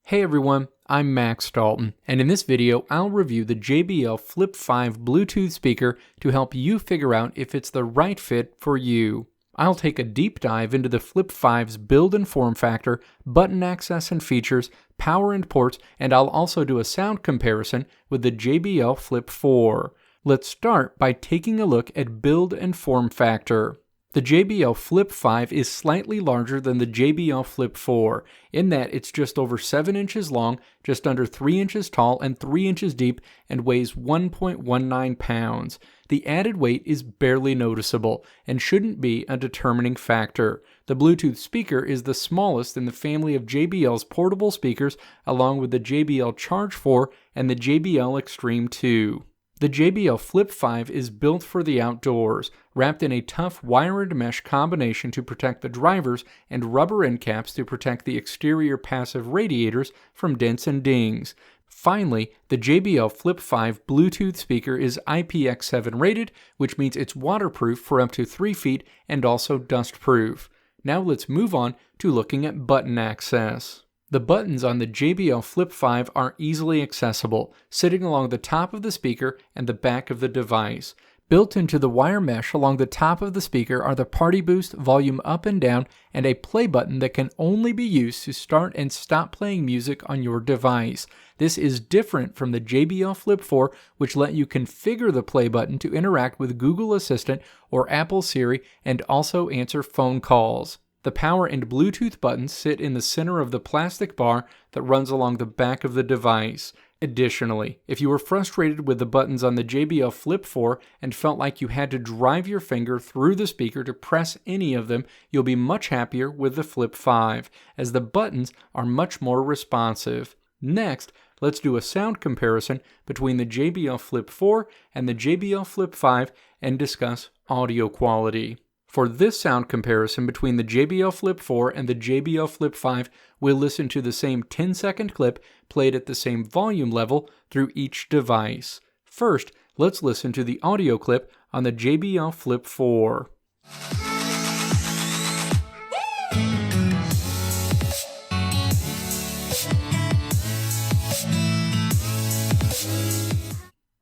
Hey everyone, I'm Max Dalton, and in this video I'll review the JBL Flip 5 Bluetooth speaker to help you figure out if it's the right fit for you. I'll take a deep dive into the Flip 5's build and form factor, button access and features, power and ports, and I'll also do a sound comparison with the JBL Flip 4. Let's start by taking a look at build and form factor. The JBL Flip 5 is slightly larger than the JBL Flip 4, in that it's just over 7 inches long, just under 3 inches tall, and 3 inches deep, and weighs 1.19 pounds. The added weight is barely noticeable, and shouldn't be a determining factor. The Bluetooth speaker is the smallest in the family of JBL's portable speakers, along with the JBL Charge 4 and the JBL Xtreme 2. The JBL Flip 5 is built for the outdoors, wrapped in a tough wire and mesh combination to protect the drivers and rubber end caps to protect the exterior passive radiators from dents and dings. Finally, the JBL Flip 5 Bluetooth speaker is IPX7 rated, which means it's waterproof for up to 3 feet and also dust-proof. Now let's move on to looking at button access. The buttons on the JBL Flip 5 are easily accessible, sitting along the top of the speaker and the back of the device. Built into the wire mesh along the top of the speaker are the party boost, volume up and down, and a play button that can only be used to start and stop playing music on your device. This is different from the JBL Flip 4, which let you configure the play button to interact with Google Assistant or Apple Siri and also answer phone calls. The power and Bluetooth buttons sit in the center of the plastic bar that runs along the back of the device. Additionally, if you were frustrated with the buttons on the JBL Flip 4 and felt like you had to drive your finger through the speaker to press any of them, you'll be much happier with the Flip 5, as the buttons are much more responsive. Next, let's do a sound comparison between the JBL Flip 4 and the JBL Flip 5 and discuss audio quality. For this sound comparison between the JBL Flip 4 and the JBL Flip 5, we'll listen to the same 10-second clip played at the same volume level through each device. First, let's listen to the audio clip on the JBL Flip 4.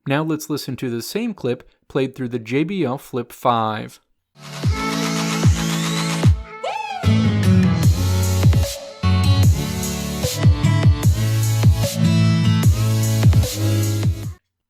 Now let's listen to the same clip played through the JBL Flip 5.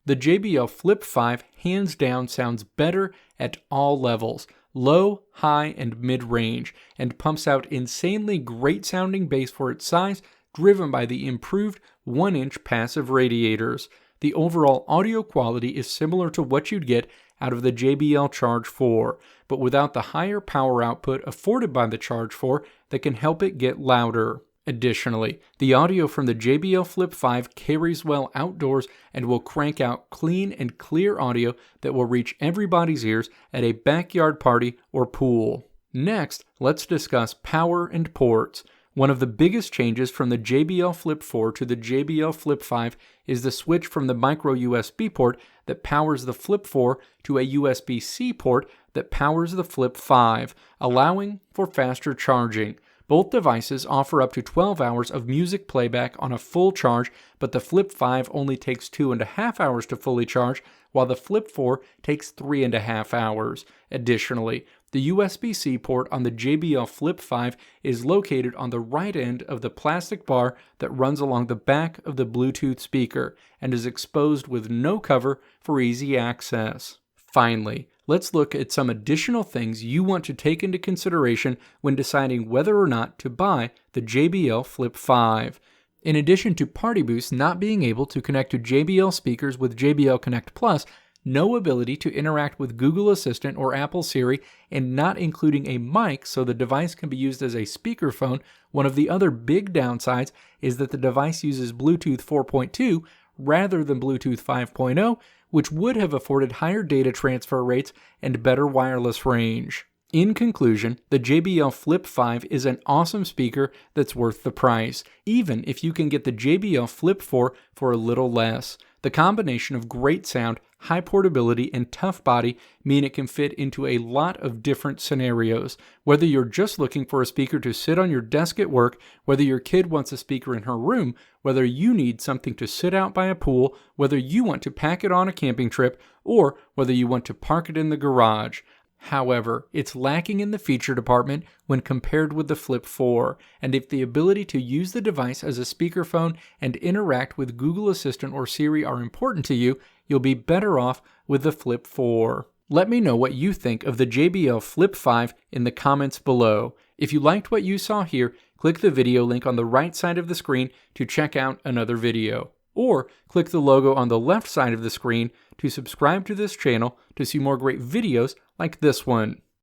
The JBL Flip 5 hands down sounds better at all levels, low, high, and mid-range, and pumps out insanely great sounding bass for its size, driven by the improved 1-inch passive radiators. The overall audio quality is similar to what you'd get out of the JBL Charge 4, but without the higher power output afforded by the Charge 4 that can help it get louder. Additionally, the audio from the JBL Flip 5 carries well outdoors and will crank out clean and clear audio that will reach everybody's ears at a backyard party or pool. Next, let's discuss power and ports. One of the biggest changes from the JBL Flip 4 to the JBL Flip 5 is the switch from the micro USB port that powers the Flip 4 to a USB-C port that powers the Flip 5, allowing for faster charging. Both devices offer up to 12 hours of music playback on a full charge, but the Flip 5 only takes 2.5 hours to fully charge, while the Flip 4 takes 3.5 hours. Additionally, the USB-C port on the JBL Flip 5 is located on the right end of the plastic bar that runs along the back of the Bluetooth speaker and is exposed with no cover for easy access. Finally, let's look at some additional things you want to take into consideration when deciding whether or not to buy the JBL Flip 5. In addition to Party Boost not being able to connect to JBL speakers with JBL Connect Plus, no ability to interact with Google Assistant or Apple Siri, and not including a mic so the device can be used as a speakerphone, one of the other big downsides is that the device uses Bluetooth 4.2 rather than Bluetooth 5.0, which would have afforded higher data transfer rates and better wireless range. In conclusion, the JBL Flip 5 is an awesome speaker that's worth the price, even if you can get the JBL Flip 4 for a little less. The combination of great sound, high portability, and tough body mean it can fit into a lot of different scenarios. Whether you're just looking for a speaker to sit on your desk at work, whether your kid wants a speaker in her room, whether you need something to sit out by a pool, whether you want to pack it on a camping trip, or whether you want to park it in the garage. However, it's lacking in the feature department when compared with the Flip 4, and if the ability to use the device as a speakerphone and interact with Google Assistant or Siri are important to you, you'll be better off with the Flip 4. Let me know what you think of the JBL Flip 5 in the comments below. If you liked what you saw here, click the video link on the right side of the screen to check out another video. Or click the logo on the left side of the screen to subscribe to this channel to see more great videos like this one.